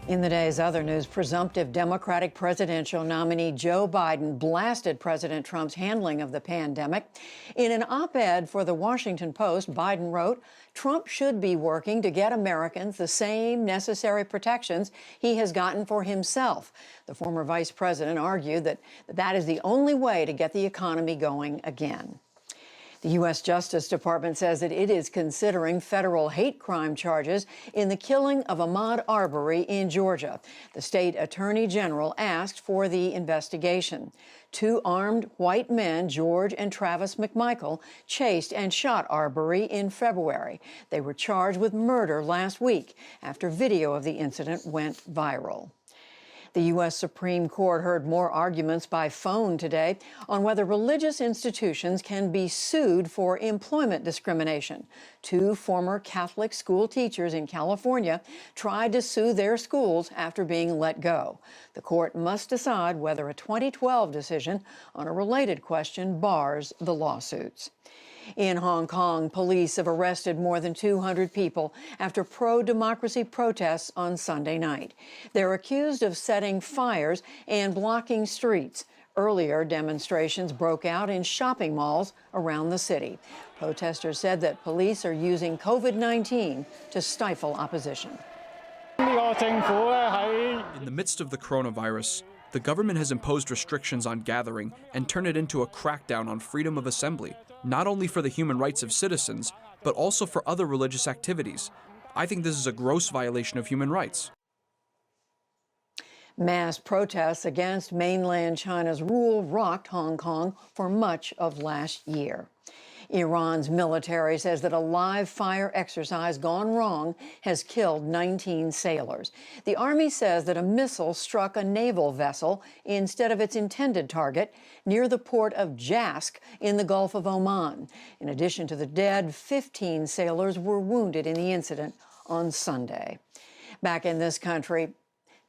In the day's other news, presumptive Democratic presidential nominee Joe Biden blasted President Trump's handling of the pandemic. In an op-ed for the Washington Post, Biden wrote, Trump should be working to get Americans the same necessary protections he has gotten for himself. The former vice president argued that that is the only way to get the economy going again. The U.S. Justice Department says that it is considering federal hate crime charges in the killing of Ahmaud Arbery in Georgia. The state attorney general asked for the investigation. Two armed white men, George and Travis McMichael, chased and shot Arbery in February. They were charged with murder last week after video of the incident went viral. The U.S. Supreme Court heard more arguments by phone today on whether religious institutions can be sued for employment discrimination. Two former Catholic school teachers in California tried to sue their schools after being let go. The court must decide whether a 2012 decision on a related question bars the lawsuits. In Hong Kong, police have arrested more than 200 people after pro-democracy protests on Sunday night. They're accused of setting fires and blocking streets. Earlier, demonstrations broke out in shopping malls around the city. Protesters said that police are using COVID-19 to stifle opposition. In the midst of the coronavirus, the government has imposed restrictions on gathering and turned it into a crackdown on freedom of assembly, not only for the human rights of citizens, but also for other religious activities. I think this is a gross violation of human rights. Mass protests against mainland China's rule rocked Hong Kong for much of last year. Iran's military says that a live fire exercise gone wrong has killed 19 sailors. The Army says that a missile struck a naval vessel instead of its intended target near the port of Jask in the Gulf of Oman. In addition to the dead, 15 sailors were wounded in the incident on Sunday. Back in this country,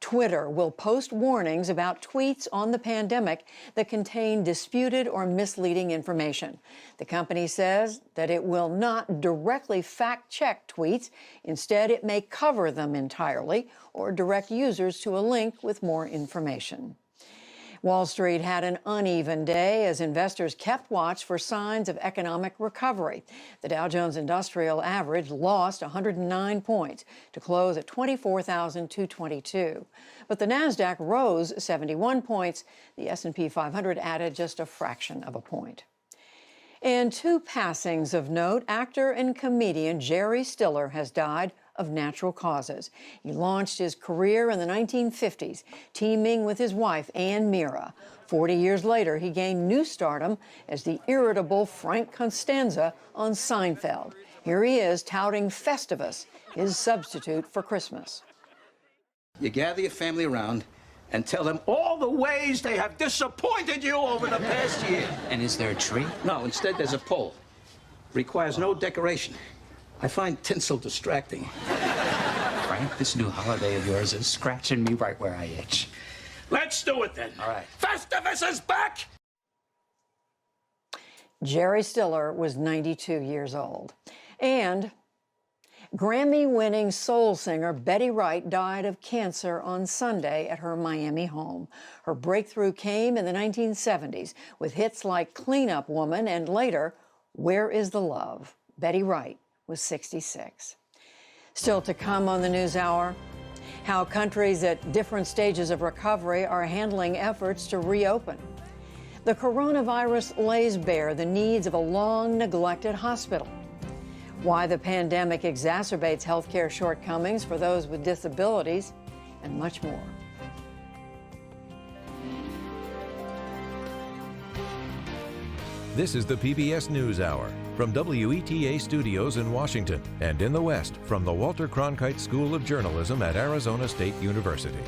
Twitter will post warnings about tweets on the pandemic that contain disputed or misleading information. The company says that it will not directly fact-check tweets. Instead, it may cover them entirely or direct users to a link with more information. Wall Street had an uneven day as investors kept watch for signs of economic recovery. The Dow Jones Industrial Average lost 109 points to close at 24,222. But the Nasdaq rose 71 points. The S&P 500 added just a fraction of a point. And two passings of note, actor and comedian Jerry Stiller has died of natural causes. He launched his career in the 1950s, teaming with his wife, Ann Mira. 40 years later, he gained new stardom as the irritable Frank Costanza on Seinfeld. Here he is touting Festivus, his substitute for Christmas. You gather your family around and tell them all the ways they have disappointed you over the past year. And is there a tree? No, instead there's a pole. Requires no decoration. I find tinsel distracting. Frank, this new holiday of yours is scratching me right where I itch. Let's do it then. All right. Festivus is back! Jerry Stiller was 92 years old. And Grammy-winning soul singer Betty Wright died of cancer on Sunday at her Miami home. Her breakthrough came in the 1970s with hits like Clean Up Woman and later, Where Is the Love? Betty Wright was 66. Still to come on the NewsHour, how countries at different stages of recovery are handling efforts to reopen. The coronavirus lays bare the needs of a long-neglected hospital. Why the pandemic exacerbates healthcare shortcomings for those with disabilities, and much more. This is the PBS NewsHour from WETA Studios in Washington and in the West from the Walter Cronkite School of Journalism at Arizona State University.